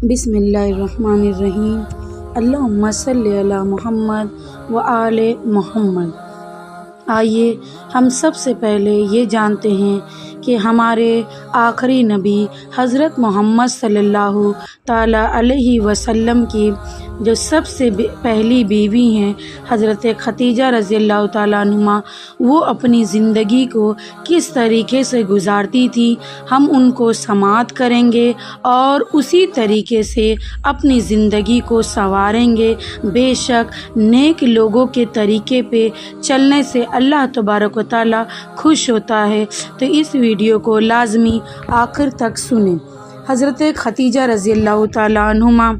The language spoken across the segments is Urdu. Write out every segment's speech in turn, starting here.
بسم اللہ الرحمن الرحیم۔ اللہم صلی علی محمد و آل محمد۔ آئیے ہم سب سے پہلے یہ جانتے ہیں کہ ہمارے آخری نبی حضرت محمد صلی اللہ تعالیٰ علیہ وسلم کی جو سب سے پہلی بیوی ہیں حضرت خدیجہ رضی اللہ تعالیٰ عنہا، وہ اپنی زندگی کو کس طریقے سے گزارتی تھی، ہم ان کو سماعت کریں گے اور اسی طریقے سے اپنی زندگی کو سنواریں گے۔ بے شک نیک لوگوں کے طریقے پہ چلنے سے اللہ تبارک و تعالیٰ خوش ہوتا ہے، تو اس ویڈیو کو لازمی آخر تک سنیں۔ حضرت خدیجہ رضی اللہ تعالیٰ عنہا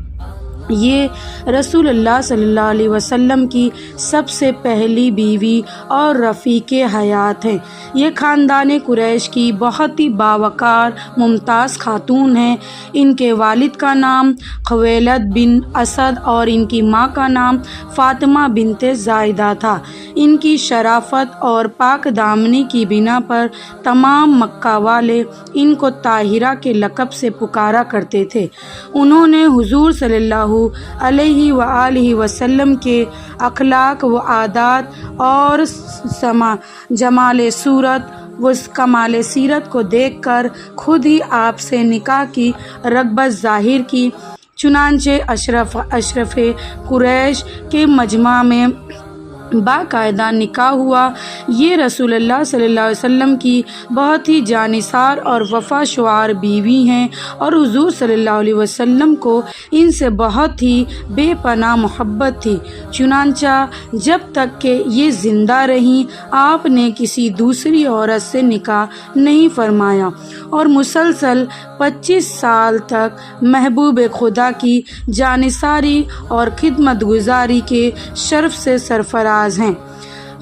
یہ رسول اللہ صلی اللہ علیہ وسلم کی سب سے پہلی بیوی اور رفیق حیات ہیں۔ یہ خاندان قریش کی بہت ہی باوقار ممتاز خاتون ہیں۔ ان کے والد کا نام خویلد بن اسد اور ان کی ماں کا نام فاطمہ بنت زائدہ تھا۔ ان کی شرافت اور پاک دامنی کی بنا پر تمام مکہ والے ان کو طاہرہ کے لقب سے پکارا کرتے تھے۔ انہوں نے حضور صلی اللہ علیہ وآلہ وسلم کے اخلاق و عادات اور جمال صورت و کمال سیرت کو دیکھ کر خود ہی آپ سے نکاح کی رغبت ظاہر کی۔ چنانچہ اشرف قریش کے مجمع میں باقاعدہ نکاح ہوا۔ یہ رسول اللہ صلی اللہ علیہ وسلم کی بہت ہی جانثار اور وفا شعار بیوی ہیں اور حضور صلی اللہ علیہ وسلم کو ان سے بہت ہی بے پناہ محبت تھی۔ چنانچہ جب تک کہ یہ زندہ رہیں آپ نے کسی دوسری عورت سے نکاح نہیں فرمایا اور مسلسل 25 سال تک محبوب خدا کی جانثاری اور خدمت گزاری کے شرف سے سرفراز ہیں۔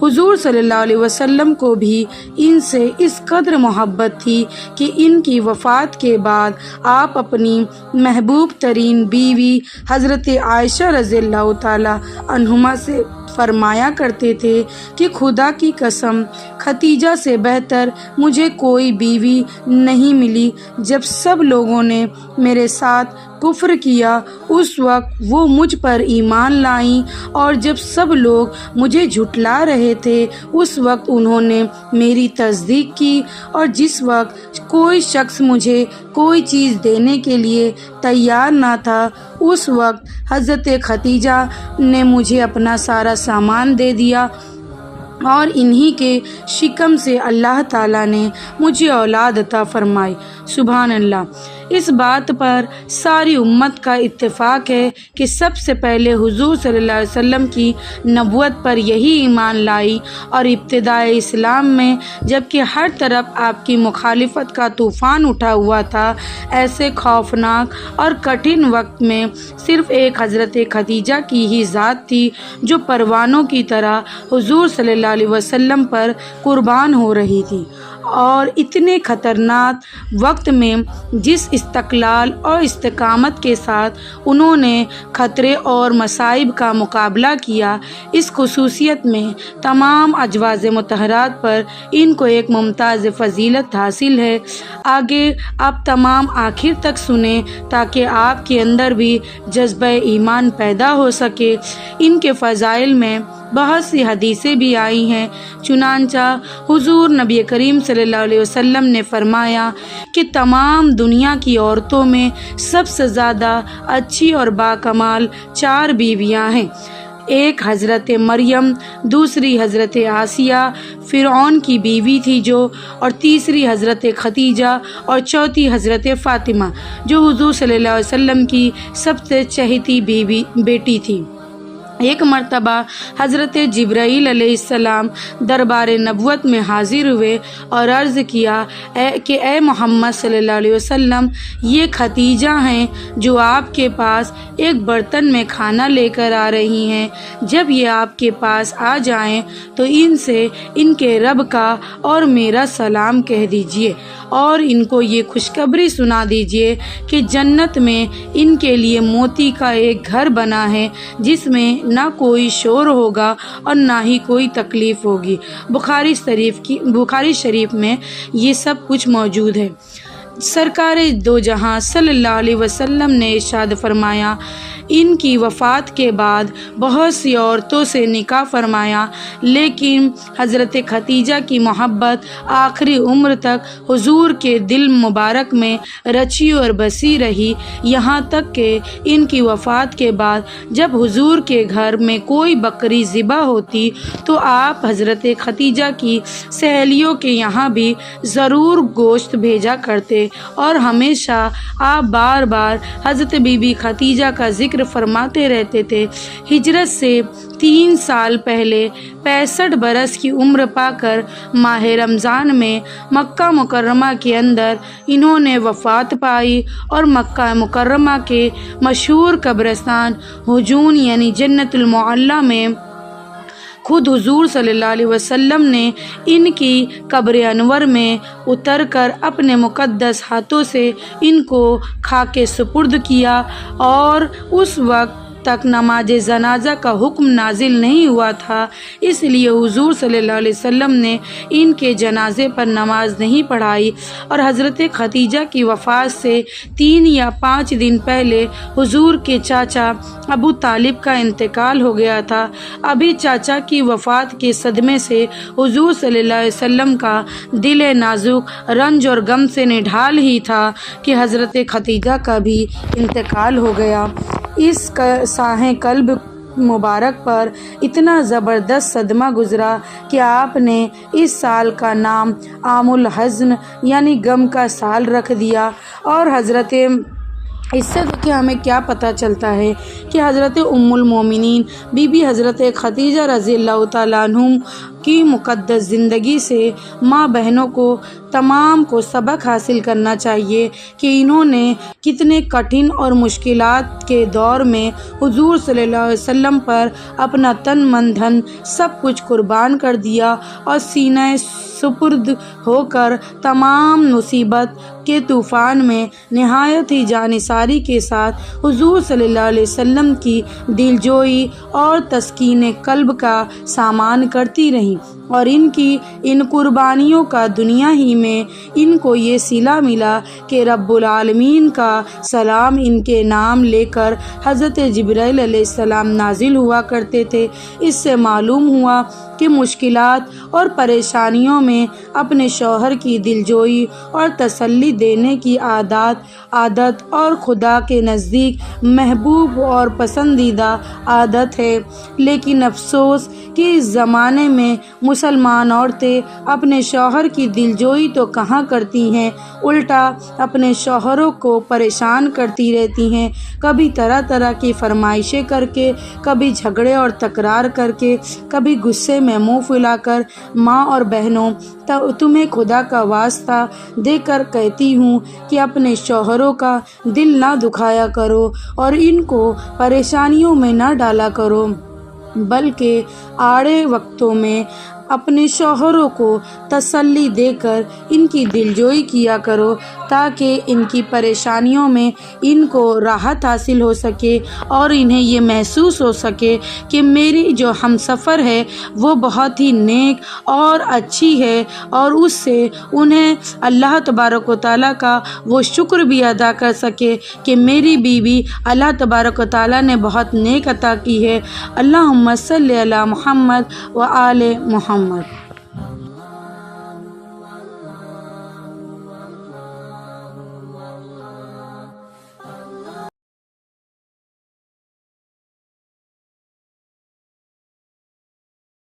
حضور صلی اللہ علیہ وسلم کو بھی ان سے اس قدر محبت تھی کہ ان کی وفات کے بعد آپ اپنی محبوب ترین بیوی حضرت عائشہ رضی اللہ تعالی عنہا سے فرمایا کرتے تھے کہ خدا کی قسم خدیجہ سے بہتر مجھے کوئی بیوی نہیں ملی۔ جب سب لوگوں نے میرے ساتھ کفر کیا اس وقت وہ مجھ پر ایمان لائیں، اور جب سب لوگ مجھے جھٹلا رہے تھے اس وقت انہوں نے میری تصدیق کی، اور جس وقت کوئی شخص مجھے کوئی چیز دینے کے لیے تیار نہ تھا اس وقت حضرت خدیجہ نے مجھے اپنا سارا سامان دے دیا، اور انہی کے شکم سے اللہ تعالیٰ نے مجھے اولاد عطا فرمائی۔ سبحان اللہ۔ اس بات پر ساری امت کا اتفاق ہے کہ سب سے پہلے حضور صلی اللہ علیہ وسلم کی نبوت پر یہی ایمان لائی اور ابتدائے اسلام میں جبکہ ہر طرف آپ کی مخالفت کا طوفان اٹھا ہوا تھا، ایسے خوفناک اور کٹھن وقت میں صرف ایک حضرت خدیجہ کی ہی ذات تھی جو پروانوں کی طرح حضور صلی اللہ علیہ وسلم پر قربان ہو رہی تھی، اور اتنے خطرناک وقت میں جس استقلال اور استقامت کے ساتھ انہوں نے خطرے اور مصائب کا مقابلہ کیا، اس خصوصیت میں تمام ازواج مطہرات پر ان کو ایک ممتاز فضیلت حاصل ہے۔ آگے آپ تمام آخر تک سنیں تاکہ آپ کے اندر بھی جذبہ ایمان پیدا ہو سکے۔ ان کے فضائل میں بہت سی حدیثیں بھی آئی ہیں۔ چنانچہ حضور نبی کریم صلی اللہ علیہ وسلم نے فرمایا کہ تمام دنیا کی عورتوں میں سب سے زیادہ اچھی اور باکمال 4 بیویاں ہیں۔ ایک حضرت مریم، دوسری حضرت آسیہ فرعون کی بیوی تھی اور تیسری حضرت خدیجہ اور چوتھی حضرت فاطمہ جو حضور صلی اللہ علیہ وسلم کی سب سے چہیتی بیٹی تھی۔ ایک مرتبہ حضرت جبرائیل علیہ السلام دربار نبوت میں حاضر ہوئے اور عرض کیا کہ اے محمد صلی اللہ علیہ وسلم، یہ خدیجہ ہیں جو آپ کے پاس ایک برتن میں کھانا لے کر آ رہی ہیں، جب یہ آپ کے پاس آ جائیں تو ان سے ان کے رب کا اور میرا سلام کہہ دیجئے، اور ان کو یہ خوشخبری سنا دیجئے کہ جنت میں ان کے لیے موتی کا ایک گھر بنا ہے جس میں نہ کوئی شور ہوگا اور نہ ہی کوئی تکلیف ہوگی۔ بخاری شریف میں یہ سب کچھ موجود ہے۔ سرکار دو جہاں صلی اللہ علیہ وسلم نے ارشاد فرمایا، ان کی وفات کے بعد بہت سی عورتوں سے نکاح فرمایا، لیکن حضرت خدیجہ کی محبت آخری عمر تک حضور کے دل مبارک میں رچی اور بسی رہی، یہاں تک کہ ان کی وفات کے بعد جب حضور کے گھر میں کوئی بکری ذبح ہوتی تو آپ حضرت خدیجہ کی سہیلیوں کے یہاں بھی ضرور گوشت بھیجا کرتے، اور ہمیشہ آپ بار بار حضرت بی بی خدیجہ کا ذکر فرماتے رہتے تھے۔ ہجرت سے 3 سال پہلے 65 برس کی عمر پا کر ماہ رمضان میں مکہ مکرمہ کے اندر انہوں نے وفات پائی، اور مکہ مکرمہ کے مشہور قبرستان حجون یعنی جنت المعلیٰ میں خود حضور صلی اللہ علیہ وسلم نے ان کی قبر انور میں اتر کر اپنے مقدس ہاتھوں سے ان کو خاک سپرد کیا، اور اس وقت تک نماز جنازہ کا حکم نازل نہیں ہوا تھا، اس لیے حضور صلی اللہ علیہ وسلم نے ان کے جنازے پر نماز نہیں پڑھائی، اور حضرت خدیجہ کی وفات سے 3 یا 5 دن پہلے حضور کے چاچا ابو طالب کا انتقال ہو گیا تھا۔ ابھی چاچا کی وفات کے صدمے سے حضور صلی اللہ علیہ وسلم کا دل نازک رنج اور غم سے نڈھال ہی تھا کہ حضرت خدیجہ کا بھی انتقال ہو گیا۔ اس ساہیں قلب مبارک پر اتنا زبردست صدمہ گزرا کہ آپ نے اس سال کا نام عام الحزن یعنی غم کا سال رکھ دیا، اور اس سے کہ ہمیں کیا پتہ چلتا ہے کہ حضرت ام المومنین بی بی حضرت خدیجہ رضی اللہ تعالیٰ عنہم کی مقدس زندگی سے ماں بہنوں کو تمام کو سبق حاصل کرنا چاہیے کہ انہوں نے کتنے کٹھن اور مشکلات کے دور میں حضور صلی اللہ علیہ وسلم پر اپنا تن من دھن سب کچھ قربان کر دیا، اور سینہ سپرد ہو کر تمام مصیبت کے طوفان میں نہایت ہی جانثاری کے ساتھ حضور صلی اللہ علیہ وسلم کی دلجوئی اور تسکین قلب کا سامان کرتی رہیں، اور ان قربانیوں کا دنیا ہی میں ان کو یہ صلہ ملا کہ رب العالمین کا سلام ان کے نام لے کر حضرت جبرائیل علیہ السلام نازل ہوا کرتے تھے۔ اس سے معلوم ہوا کہ مشکلات اور پریشانیوں میں اپنے شوہر کی دلجوئی اور تسلی دینے کی عادت اور خدا کے نزدیک محبوب اور پسندیدہ عادت ہے، لیکن افسوس کہ اس زمانے میں مسلمان عورتیں اپنے شوہر کی دلجوئی تو کہاں کرتی ہیں، الٹا اپنے شوہروں کو پریشان کرتی رہتی ہیں، کبھی طرح طرح کی فرمائشیں کر کے، کبھی جھگڑے اور تکرار کر کے، کبھی غصے میں منہ پھلا کر۔ ماں اور بہنوں، تمہیں خدا کا واسطہ دے کر کہتی ہوں کہ اپنے شوہروں کا دل نہ دکھایا کرو اور ان کو پریشانیوں میں نہ ڈالا کرو، بلکہ آڑے وقتوں میں اپنے شوہروں کو تسلی دے کر ان کی دلجوئی کیا کرو، تاکہ ان کی پریشانیوں میں ان کو راحت حاصل ہو سکے، اور انہیں یہ محسوس ہو سکے کہ میری جو ہم سفر ہے وہ بہت ہی نیک اور اچھی ہے، اور اس سے انہیں اللہ تبارک و تعالیٰ کا وہ شکر بھی ادا کر سکے کہ میری بیوی اللہ تبارک و تعالیٰ نے بہت نیک عطا کی ہے۔ اللہم صلی علی محمد و آل محمد۔